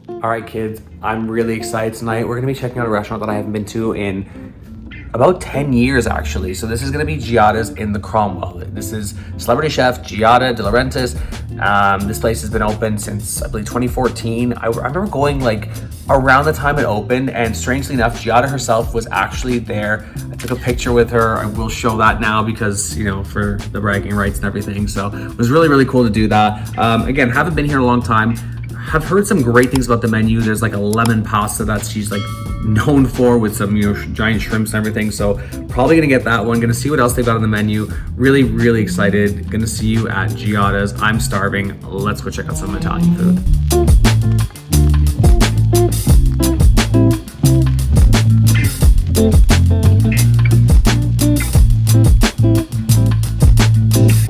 All right, kids, I'm really excited tonight. We're gonna be checking out a restaurant that I haven't been to in about 10 years, actually. So this is gonna be Giada's in the Cromwell. This is celebrity chef Giada De Laurentiis. This place has been open since, I believe, 2014. I remember going like around the time it opened, and strangely enough, Giada herself was actually there. I took a picture with her. I will show that now because, you know, for the bragging rights and everything. So it was really, really cool to do that. Again, haven't been here in a long time. Have heard some great things about the menu. There's like a lemon pasta that she's like known for with some, you know, giant shrimps and everything. So probably gonna get that one. Gonna see what else they've got on the menu. Really, really excited. Gonna see you at Giada's. I'm starving. Let's go check out some Italian food.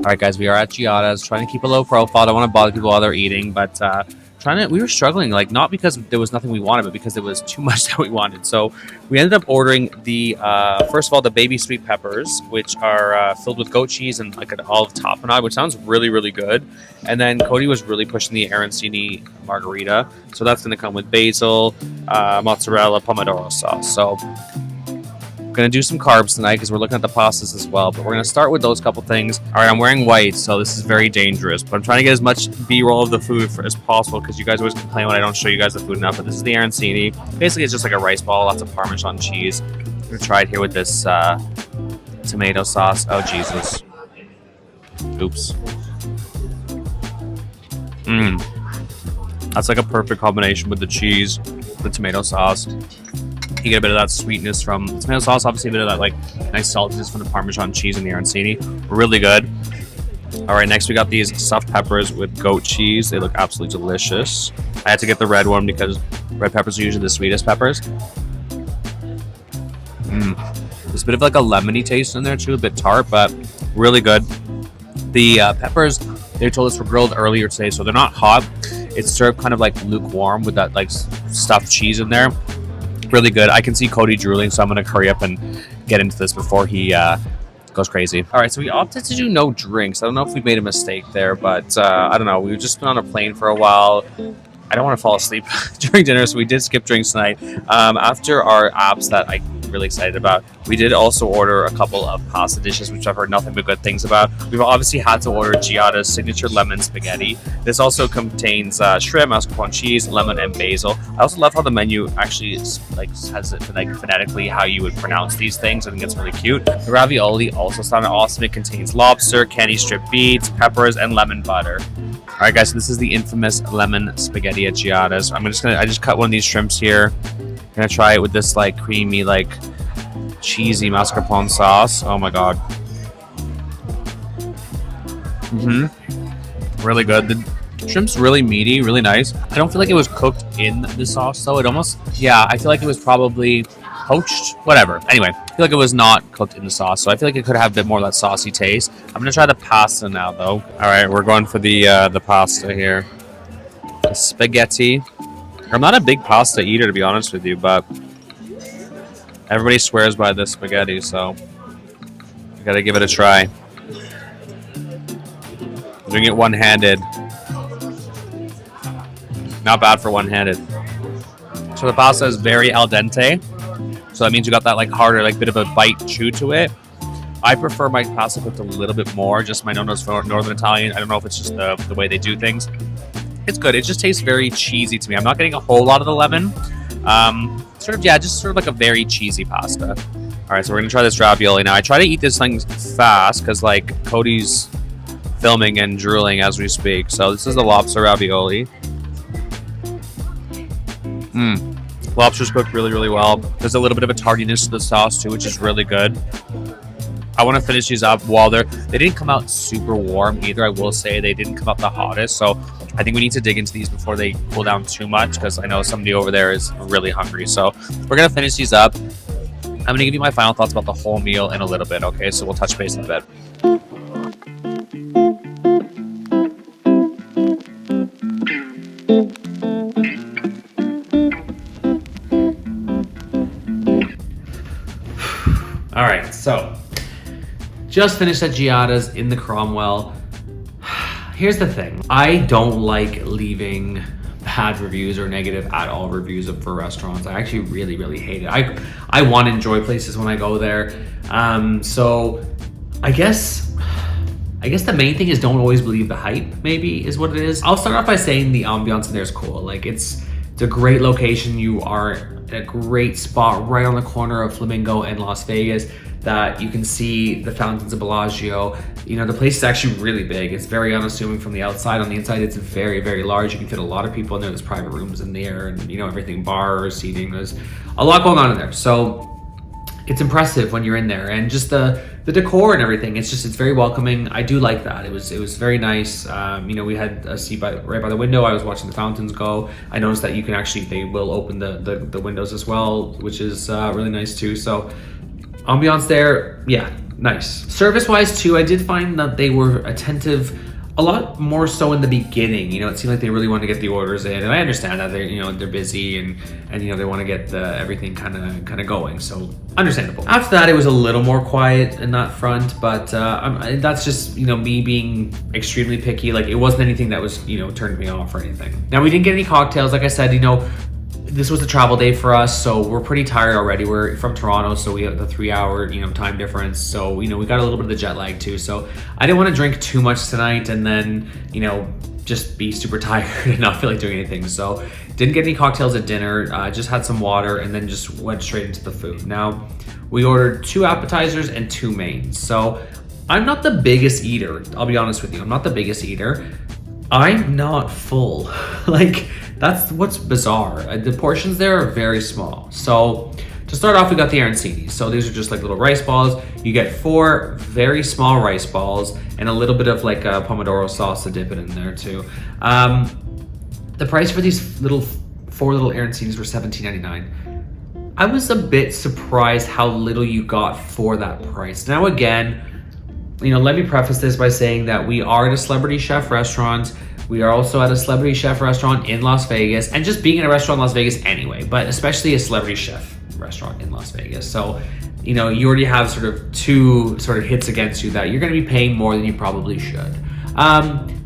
All right, guys, we are at Giada's. Trying to keep a low profile. Don't want to bother people while they're eating, but we were struggling, like not because there was nothing we wanted, but because there was too much that we wanted. So we ended up ordering the first of all the baby sweet peppers, which are filled with goat cheese and like an olive tapenade, which sounds really, really good. And then Cody was really pushing the Arancini Margarita, so that's going to come with basil, mozzarella, pomodoro sauce. So gonna do some carbs tonight because we're looking at the pastas as well, but we're gonna start with those couple things. All right, I'm wearing white, so this is very dangerous, but I'm trying to get as much b-roll of the food as possible because you guys always complain when I don't show you guys the food enough. But this is the arancini. Basically, it's just like a rice ball, lots of Parmesan cheese. I'm gonna try it here with this tomato sauce. Oh Jesus! Oops. That's like a perfect combination with the cheese, the tomato sauce. You get a bit of that sweetness from the tomato sauce, obviously a bit of that like nice saltiness from the Parmesan cheese and the arancini. Really good. All right, next we got these stuffed peppers with goat cheese. They look absolutely delicious. I had to get the red one because red peppers are usually the sweetest peppers. There's a bit of like a lemony taste in there too, a bit tart, but really good. The peppers, they told us were grilled earlier today, so they're not hot. It's served kind of like lukewarm with that like stuffed cheese in there. Really good. I can see Cody drooling, so I'm going to hurry up and get into this before he goes crazy. All right, so we opted to do no drinks. I don't know if we made a mistake there, but I don't know. We've just been on a plane for a while. I don't want to fall asleep during dinner, so we did skip drinks tonight. After our apps that I'm really excited about, we did also order a couple of pasta dishes, which I've heard nothing but good things about. We've obviously had to order Giada's signature lemon spaghetti. This also contains shrimp, mascarpone cheese, lemon, and basil. I also love how the menu actually like has it like phonetically how you would pronounce these things. I think it's really cute. The ravioli also sounded awesome. It contains lobster, candy strip beets, peppers, and lemon butter. All right, guys, so this is the infamous lemon spaghetti at Giada's. I just cut one of these shrimps here. I'm gonna try it with this like creamy, like cheesy mascarpone sauce. Oh my god. Really good. The shrimp's really meaty, really nice. I don't feel like it was cooked in the sauce though. It almost, yeah, I feel like it was probably poached, whatever. Anyway, I feel like it was not cooked in the sauce, so I feel like it could have a bit more of that saucy taste. I'm gonna try the pasta now though. All right, we're going for the pasta here. The spaghetti. I'm not a big pasta eater, to be honest with you, but everybody swears by this spaghetti, so I gotta give it a try. I'm doing it one-handed. Not bad for one-handed. So the pasta is very al dente, so that means you got that like harder, like bit of a bite chew to it. I prefer my pasta cooked a little bit more, just my nose for Northern Italian. I don't know if it's just the way they do things. It's good. It just tastes very cheesy to me. I'm not getting a whole lot of the lemon. Just sort of like a very cheesy pasta. All right, so we're gonna try this ravioli now. I try to eat this thing fast because like Cody's filming and drooling as we speak. So this is the lobster ravioli. Lobster's cooked really, really well. There's a little bit of a tardiness to the sauce too, which is really good. I want to finish these up while they didn't come out super warm either. I will say they didn't come out the hottest, so I think we need to dig into these before they cool down too much because I know somebody over there is really hungry. So we're gonna finish these up. I'm gonna give you my final thoughts about the whole meal in a little bit. Okay, so we'll touch base in a bit. All right, so just finished at Giada's in the Cromwell. Here's the thing. I don't like leaving the bad reviews or negative at all reviews for restaurants. I actually really hate it. I want to enjoy places when I go there. So I guess the main thing is don't always believe the hype, maybe is what it is. I'll start off by saying the ambiance in there is cool. Like it's a great location. You are in a great spot right on the corner of Flamingo and Las Vegas that you can see the fountains of Bellagio. You know, the place is actually really big. It's very unassuming from the outside. On the inside, it's very large. You can fit a lot of people in there. There's private rooms in there and, you know, everything, bars, seating. There's a lot going on in there. So it's impressive when you're in there, and just the decor and everything. It's very welcoming. I do like that. It was very nice. You know, we had a seat right by the window. I was watching the fountains go. I noticed that you can actually, they will open the windows as well, which is really nice too. So ambiance there, yeah, nice. Service-wise too, I did find that they were attentive a lot more so in the beginning. You know, it seemed like they really wanted to get the orders in, and I understand that they're busy and you know, they want to get everything kind of going, so understandable. After that, it was a little more quiet in that front, but that's just, you know, me being extremely picky. Like, it wasn't anything that was, you know, turned me off or anything. Now, we didn't get any cocktails. Like I said, you know, this was a travel day for us, so we're pretty tired already. We're from Toronto, so we have the 3-hour, you know, time difference. So, you know, we got a little bit of the jet lag too. So I didn't want to drink too much tonight and then, you know, just be super tired and not feel like doing anything. So didn't get any cocktails at dinner, just had some water and then just went straight into the food. Now, we ordered 2 appetizers and 2 mains. So I'm not the biggest eater. I'll be honest with you. I'm not the biggest eater. I'm not full. Like, that's what's bizarre. The portions there are very small. So to start off, we got the Arancini. So these are just like little rice balls. You get 4 very small rice balls and a little bit of like a pomodoro sauce to dip it in there too. The price for these 4 little Arancinis were $17.99. I was a bit surprised how little you got for that price. Now again, you know, let me preface this by saying that we are at a celebrity chef restaurant. We are also at a celebrity chef restaurant in Las Vegas, and just being in a restaurant in Las Vegas anyway, but especially a celebrity chef restaurant in Las Vegas. So, you know, you already have sort of 2 sort of hits against you that you're going to be paying more than you probably should.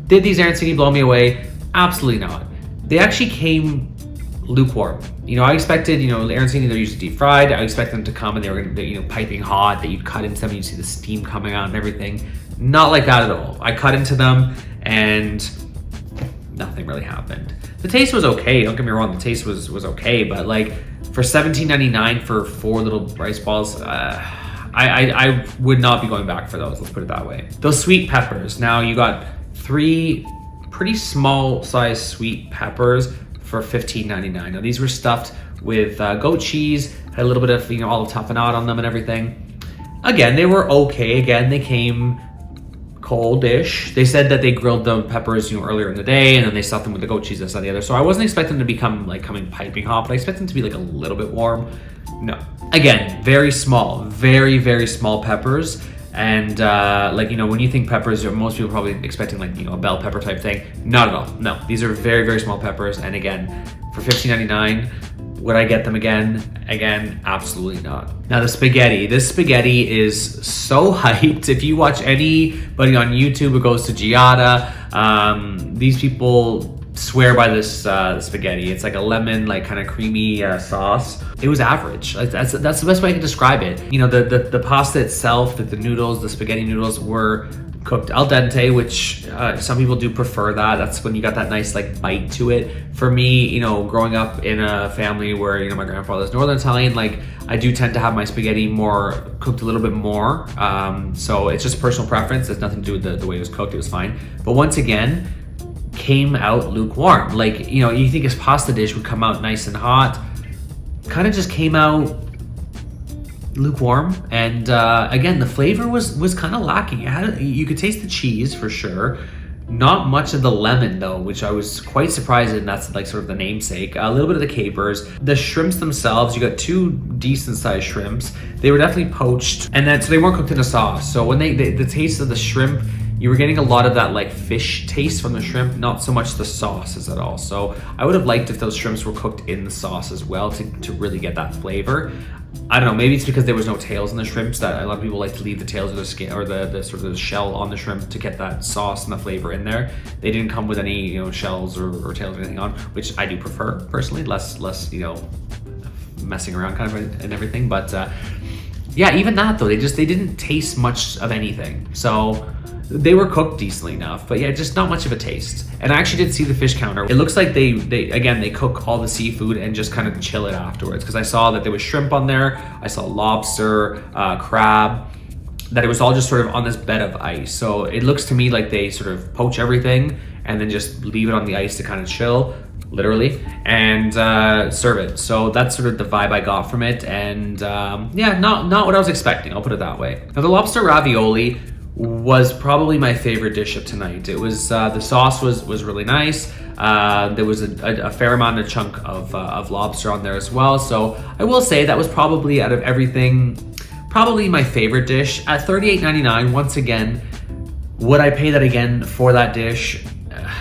Did these Arancini blow me away? Absolutely not. They actually came lukewarm. You know, I expected, you know, the Arancini, they're usually deep fried. I expect them to come and they were going to be, you know, piping hot, that you'd cut into them and you'd see the steam coming out and everything. Not like that at all. I cut into them and nothing really happened. The taste was okay. Don't get me wrong. The taste was okay, but like for $17.99 for 4 little rice balls, I would not be going back for those. Let's put it that way. Those sweet peppers. Now you got 3 pretty small size sweet peppers for $15.99. Now these were stuffed with goat cheese, had a little bit of, you know, olive tapenade on them and everything. Again, they were okay. Again, they came cold-ish. They said that they grilled the peppers, you know, earlier in the day, and then they stuffed them with the goat cheese, this and the other. So I wasn't expecting them to become like coming piping hot, but I expect them to be like a little bit warm. No. Again, very small, very small peppers. And like, you know, when you think peppers, most people probably expecting like, you know, a bell pepper type thing. Not at all. No, these are very small peppers. And again, for $15.99, would I get them again? Again, absolutely not. Now the spaghetti. This spaghetti is so hyped. If you watch anybody on YouTube who goes to Giada, these people swear by this spaghetti. It's like a lemon, like kind of creamy sauce. It was average. That's the best way I can describe it. You know, the pasta itself, the noodles, the spaghetti noodles were cooked al dente, which some people do prefer that. That's when you got that nice like bite to it. For me, you know, growing up in a family where, you know, my grandfather's Northern Italian, like I do tend to have my spaghetti more cooked a little bit more. So it's just personal preference. It's nothing to do with the way it was cooked. It was fine. But once again, came out lukewarm. Like, you know, you think his pasta dish would come out nice and hot. Kind of just came out lukewarm, and again, the flavor was kind of lacking. You could taste the cheese for sure. Not much of the lemon though, which I was quite surprised, and that's like sort of the namesake. A little bit of the capers. The shrimps themselves, you got 2 decent sized shrimps. They were definitely poached, and then so they weren't cooked in a sauce. So when the taste of the shrimp you were getting a lot of that like fish taste from the shrimp, not so much the sauces at all. So I would have liked if those shrimps were cooked in the sauce as well to really get that flavor. I don't know, maybe it's because there was no tails in the shrimps that a lot of people like to leave the tails or the skin or the sort of the shell on the shrimp to get that sauce and the flavor in there. They didn't come with any, you know, shells or tails or anything on, which I do prefer personally, less, you know, messing around kind of and everything. But yeah, even that though, they didn't taste much of anything. So they were cooked decently enough, but yeah, just not much of a taste. And I actually did see the fish counter. It looks like they cook all the seafood and just kind of chill it afterwards, because I saw that there was shrimp on there, I saw lobster, crab, that it was all just sort of on this bed of ice. So it looks to me like they sort of poach everything and then just leave it on the ice to kind of chill, literally, and serve it. So that's sort of the vibe I got from it. And yeah, not what I was expecting, I'll put it that way. Now the lobster ravioli was probably my favorite dish of tonight. It was the sauce was really nice. There was a fair amount of chunk of lobster on there as well. So I will say that was probably, out of everything, probably my favorite dish. At $38.99, once again, would I pay that again for that dish?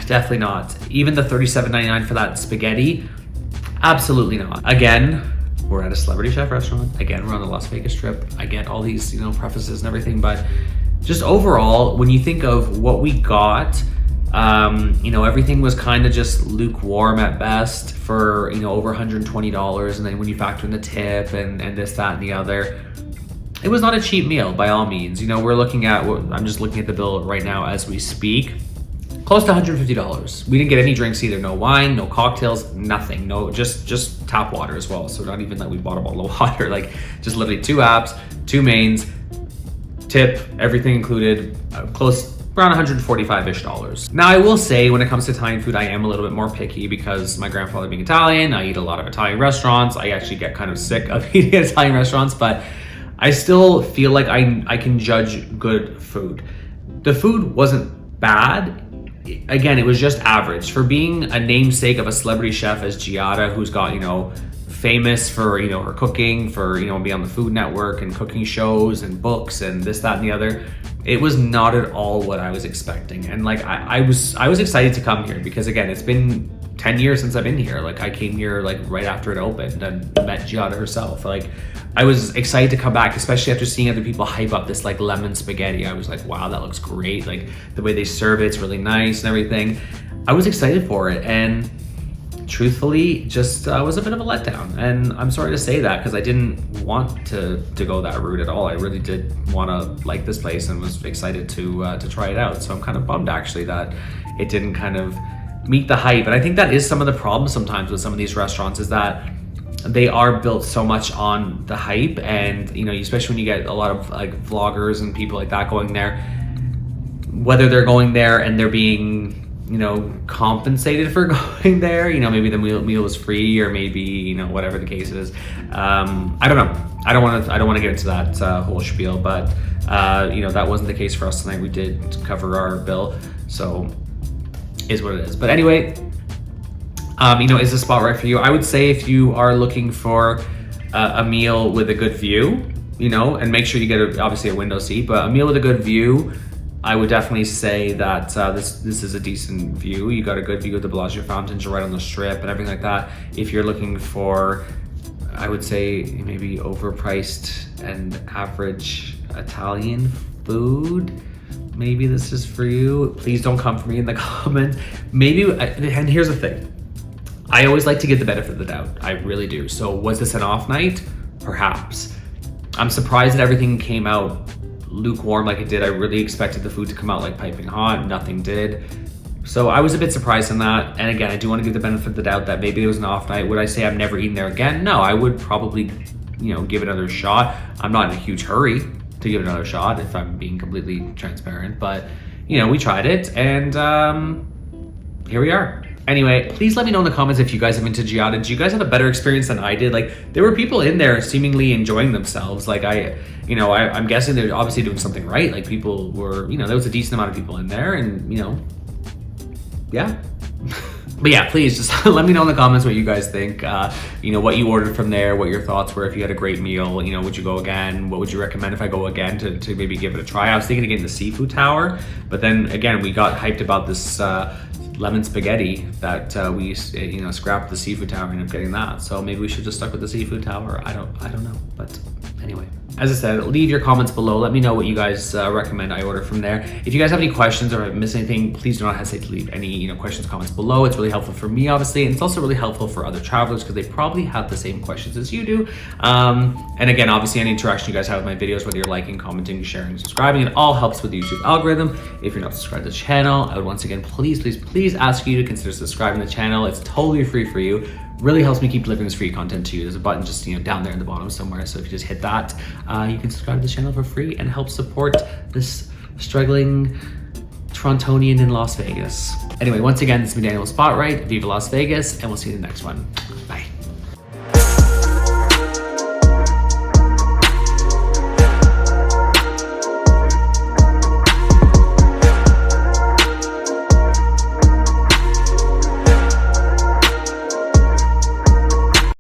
Definitely not. Even the $37.99 for that spaghetti, absolutely not. Again, we're at a celebrity chef restaurant. Again, we're on the Las Vegas Strip. I get all these, you know, prefaces and everything, but just overall, when you think of what we got, you know, everything was kind of just lukewarm at best for, you know, over $120. And then when you factor in the tip and this, that, and the other, it was not a cheap meal by all means. You know, we're looking at, I'm just looking at the bill right now as we speak, close to $150. We didn't get any drinks either. No wine, no cocktails, nothing. No, just tap water as well. So not even that we bought a bottle of water, like just literally 2 apps, 2 mains, tip, everything included, close around $145-ish dollars. Now I will say, when it comes to Italian food, I am a little bit more picky because my grandfather being Italian, I eat a lot of Italian restaurants. I actually get kind of sick of eating Italian restaurants, but I still feel like I can judge good food. The food wasn't bad. Again, it was just average. For being a namesake of a celebrity chef as Giada, who's got, you know, famous for, you know, her cooking, for, you know, being on the Food Network and cooking shows and books and this, that, and the other, it was not at all what I was expecting. And like I was excited to come here because, again, it's been 10 years since I've been here. Like I came here like right after it opened and met Giada herself. Like I was excited to come back, especially after seeing other people hype up this like lemon spaghetti. I was like, wow, that looks great. Like the way they serve it's really nice and everything. I was excited for it, and truthfully just was a bit of a letdown. And I'm sorry to say that, because I didn't want to go that route at all. I really did want to like this place and was excited to try it out. So I'm kind of bummed actually that it didn't kind of meet the hype. And I think that is some of the problem sometimes with some of these restaurants, is that they are built so much on the hype. And, you know, especially when you get a lot of like vloggers and people like that going there, whether they're going there and they're being, you know, compensated for going there, you know, maybe the meal was free, or maybe, you know, whatever the case is. I don't know. I don't want to get into that whole spiel, but you know, that wasn't the case for us tonight. We did cover our bill, so is what it is. But anyway, you know, is the spot right for you? I would say if you are looking for a meal with a good view, you know, and make sure you get obviously a window seat, but a meal with a good view, I would definitely say that this is a decent view. You got a good view of the Bellagio fountains, you're right on the strip and everything like that. If you're looking for, I would say, maybe overpriced and average Italian food, maybe this is for you. Please don't come for me in the comments. Maybe, and here's the thing, I always like to give the benefit of the doubt. I really do. So was this an off night? Perhaps. I'm surprised that everything came out lukewarm like it did. I really expected the food to come out like piping hot. Nothing did. So I was a bit surprised on that. And again, I do want to give the benefit of the doubt that maybe it was an off night. Would I say I'm never eating there again? No, I would probably, you know, give it another shot. I'm not in a huge hurry to give it another shot, if I'm being completely transparent. But, you know, we tried it, and here we are. Anyway, please let me know in the comments if you guys have been to Giada. Did you guys have a better experience than I did? Like, there were people in there seemingly enjoying themselves. Like, I'm guessing they're obviously doing something right. Like, people were, you know, there was a decent amount of people in there, and, you know, yeah. But yeah, please just let me know in the comments what you guys think. You know, what you ordered from there, what your thoughts were, if you had a great meal, you know, would you go again? What would you recommend if I go again to maybe give it a try? I was thinking of getting the seafood tower, but then again, we got hyped about this lemon spaghetti that we, you know, scrapped the seafood tower and ended up getting that. So maybe we should just stuck with the seafood tower. I don't know, but anyway. As I said, leave your comments below. Let me know what you guys recommend I order from there. If you guys have any questions or miss anything, please do not hesitate to leave any, you know, questions, comments below. It's really helpful for me, obviously, and it's also really helpful for other travelers because they probably have the same questions as you do. And again, obviously, any interaction you guys have with my videos, whether you're liking, commenting, sharing, subscribing, it all helps with the YouTube algorithm. If you're not subscribed to the channel, I would once again, please ask you to consider subscribing to the channel. It's totally free for you. Really helps me keep delivering this free content to you. There's a button just, you know, down there in the bottom somewhere. So if you just hit that, you can subscribe to the channel for free and help support this struggling Torontonian in Las Vegas. Anyway, once again, this has been Daniel Spotlight. Viva Las Vegas, and we'll see you in the next one. Bye.